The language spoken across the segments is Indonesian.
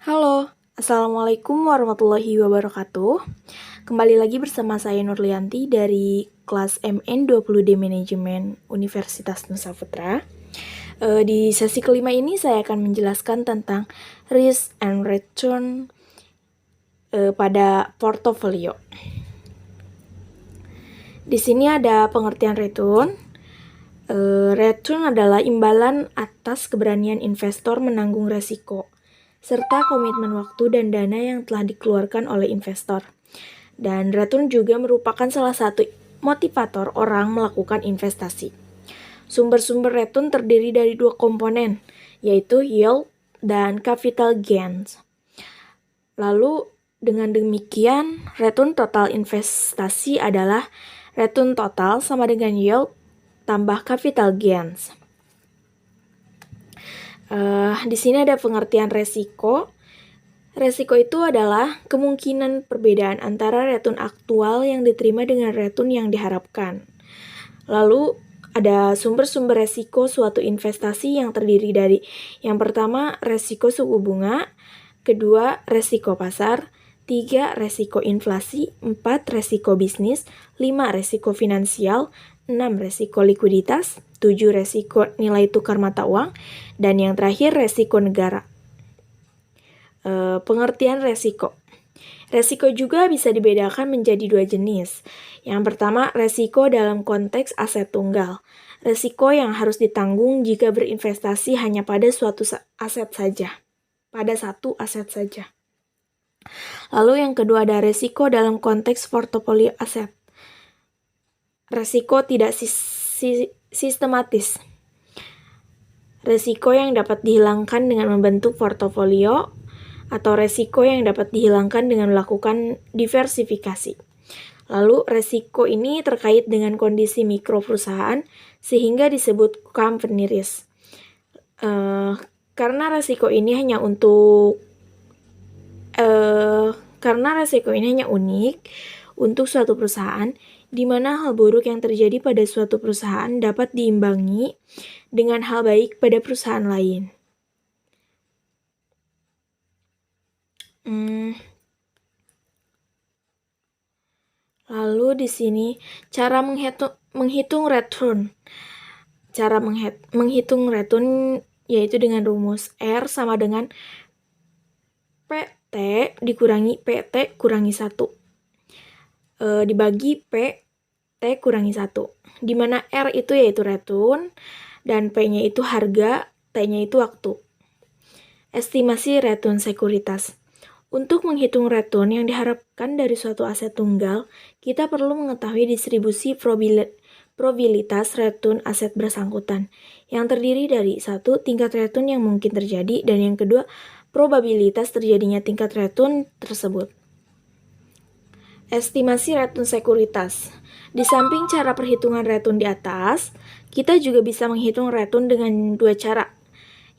Halo, Assalamualaikum warahmatullahi wabarakatuh. Kembali lagi bersama saya Nurlianti dari kelas MN20D Manajemen Universitas Nusa Putra. Di sesi kelima ini saya akan menjelaskan tentang risk and return pada portofolio. Di sini ada pengertian return. Return adalah imbalan atas keberanian investor menanggung resiko, serta komitmen waktu dan dana yang telah dikeluarkan oleh investor. Dan return juga merupakan salah satu motivator orang melakukan investasi. Sumber-sumber return terdiri dari dua komponen, yaitu yield dan capital gains. Lalu, dengan demikian, return total investasi adalah return total sama dengan yield tambah capital gains. Di sini ada pengertian resiko. Resiko itu adalah kemungkinan perbedaan antara return aktual yang diterima dengan return yang diharapkan. Lalu ada sumber-sumber resiko suatu investasi yang terdiri dari yang pertama resiko suku bunga, kedua resiko pasar, 3 resiko inflasi, 4 resiko bisnis, 5 resiko finansial, 6 resiko likuiditas, 7 resiko nilai tukar mata uang, dan yang terakhir resiko negara. Pengertian resiko. Resiko juga bisa dibedakan menjadi dua jenis. Yang pertama, resiko dalam konteks aset tunggal. Resiko yang harus ditanggung jika berinvestasi hanya pada suatu aset saja. Pada satu aset saja. Lalu yang kedua ada resiko dalam konteks portofolio aset. Resiko tidak sistematis. Resiko yang dapat dihilangkan dengan membentuk portofolio atau resiko yang dapat dihilangkan dengan melakukan diversifikasi. Lalu resiko ini terkait dengan kondisi mikro perusahaan sehingga disebut company risk. Karena resiko ini hanya unik untuk suatu perusahaan, di mana hal buruk yang terjadi pada suatu perusahaan dapat diimbangi dengan hal baik pada perusahaan lain. Lalu di sini cara menghitung return. Cara menghitung return yaitu dengan rumus R sama dengan PT dikurangi PT kurangi 1. Dibagi PT kurangi 1. Di mana R itu yaitu return dan P-nya itu harga, T-nya itu waktu. Estimasi return sekuritas. Untuk menghitung return yang diharapkan dari suatu aset tunggal, kita perlu mengetahui distribusi probabilitas return aset bersangkutan, yang terdiri dari 1. Tingkat return yang mungkin terjadi, dan yang kedua, probabilitas terjadinya tingkat return tersebut. Estimasi return sekuritas. Di samping cara perhitungan return di atas, kita juga bisa menghitung return dengan dua cara,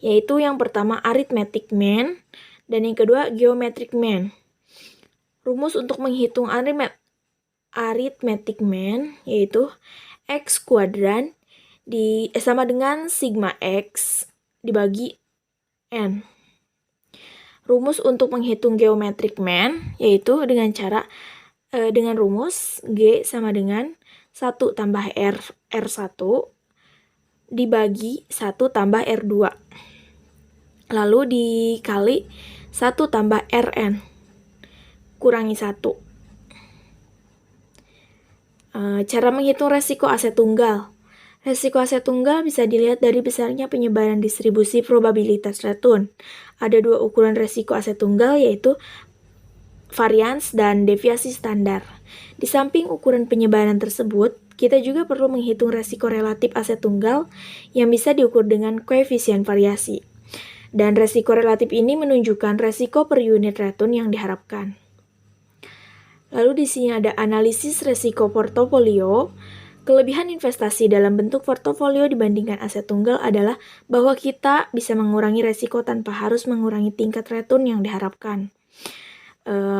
yaitu yang pertama arithmetic mean, dan yang kedua geometric mean. Rumus untuk menghitung arithmetic mean yaitu X kuadran sama dengan sigma X dibagi N. Rumus untuk menghitung geometric mean yaitu dengan rumus G sama dengan 1 tambah R1 dibagi 1 tambah R2. Lalu dikali 1 tambah Rn kurangi 1. Cara menghitung resiko aset tunggal. Resiko aset tunggal bisa dilihat dari besarnya penyebaran distribusi probabilitas return. Ada dua ukuran resiko aset tunggal yaitu varians dan deviasi standar. Di samping ukuran penyebaran tersebut, kita juga perlu menghitung resiko relatif aset tunggal yang bisa diukur dengan koefisien variasi. Dan resiko relatif ini menunjukkan resiko per unit return yang diharapkan. Lalu di sini ada analisis resiko portofolio. Kelebihan investasi dalam bentuk portofolio dibandingkan aset tunggal adalah bahwa kita bisa mengurangi resiko tanpa harus mengurangi tingkat return yang diharapkan.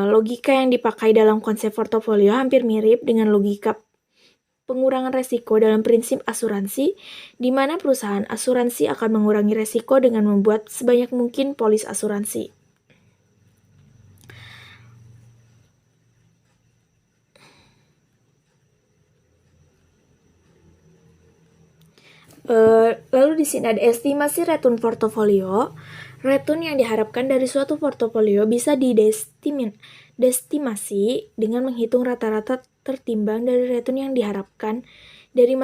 Logika yang dipakai dalam konsep portofolio hampir mirip dengan logika pengurangan resiko dalam prinsip asuransi, di mana perusahaan asuransi akan mengurangi resiko dengan membuat sebanyak mungkin polis asuransi. Lalu di sini ada estimasi return portofolio. Return yang diharapkan dari suatu portofolio bisa destimasi dengan menghitung rata-rata tertimbang dari return yang diharapkan dari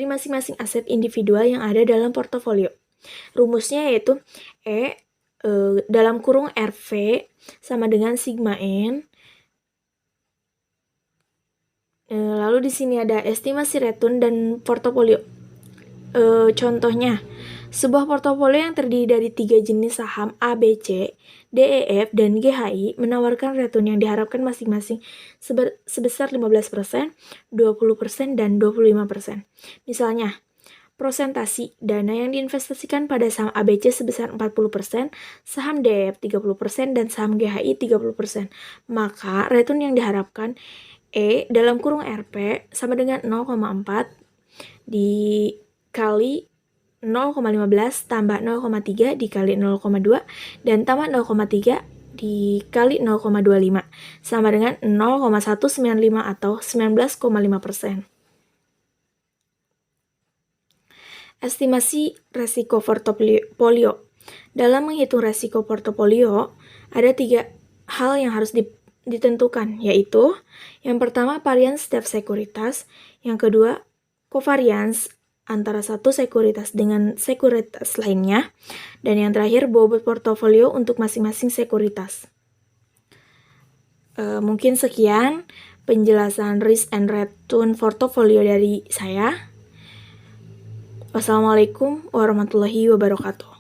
masing-masing aset individual yang ada dalam portofolio. Rumusnya yaitu dalam kurung RV sama dengan sigma N. Lalu di sini ada estimasi return dan portofolio. Contohnya, sebuah portofolio yang terdiri dari 3 jenis saham A, B, C, D, E, F, dan GHI menawarkan return yang diharapkan masing-masing sebesar 15%, 20%, dan 25%. Misalnya, prosentasi dana yang diinvestasikan pada saham ABC sebesar 40%, saham DF 30%, dan saham GHI 30%. Maka return yang diharapkan dalam kurung RP sama dengan 0,4 dikali 0,15 tambah 0,3 dikali 0,2 dan tambah 0,3 dikali 0,25 sama dengan 0,195 atau 19,5%. Estimasi resiko portofolio. Dalam menghitung resiko portofolio, ada 3 hal yang harus ditentukan, yaitu yang pertama varians setiap sekuritas, yang kedua covariance antara satu sekuritas dengan sekuritas lainnya, dan yang terakhir bobot portofolio untuk masing-masing sekuritas. Mungkin sekian penjelasan risk and return portofolio dari saya. Wassalamualaikum warahmatullahi wabarakatuh.